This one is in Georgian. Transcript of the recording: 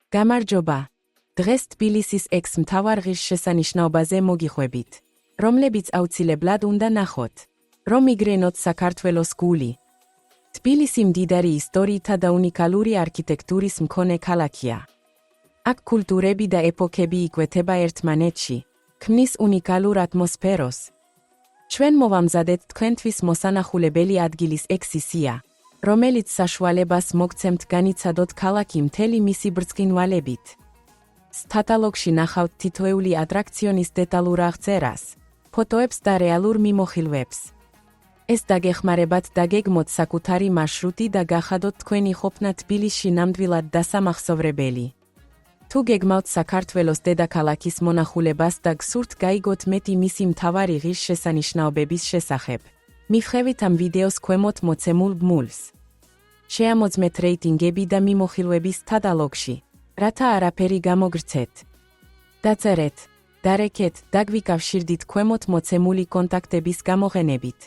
გამარჯობა. დღეს თბილისის ექს-მთავარ ღირსშესანიშნაობაზე მოგიხვებით, რომლებიც აუცილებლად უნდა ნახოთ, რომ იგრენოთ საქართველოს გული. თბილისი მდიდარი ისტორიითა და უნიკალური არქიტექტურის მქონე ქალაქია. აქ კულტურები და ეპოქები იკვეთება ერთმანეთში, ქმნის უნიკალურ ატმოსფეროს. ჩვენ მოვამზადეთ თქვენთვის მოსანახულებელი ადგილის ექსკურსია, რომელიც საშუალებას მოგცემთ განიცადოთ ქალაქი მთელი მისი ბრწყინვალებით. კატალოგში ნახავთ თითოეული ატრაქციონის დეტალურ აღწერას, ფოტოებს და რეალურ მიმოხილვებს. ეს დაგეხმარებათ დაგეგმოთ საკუთარი მარშრუტი და გახადოთ თქვენი ყოფნა თბილისში ნამდვილად დასამახსოვრებელი. თუ გეგმავთ საქართველოს დედაქალაქის მონახულებას და გსურთ გაიგოთ მეტი მისი მთავარი ღირსშესანიშნაობების შესახებ, მივხევით ამ ვიდეოს ქვემოთ მოცემულ ბმულს. შეამოძმეთ რეიტინგები და მიმოხილვების კატალოგში, რათა არაფერი გამოგრცეთ. დაწერეთ, დარეკეთ და გვიკავშირდით ქვემოთ მოცემული კონტაქტების გამოყენებით.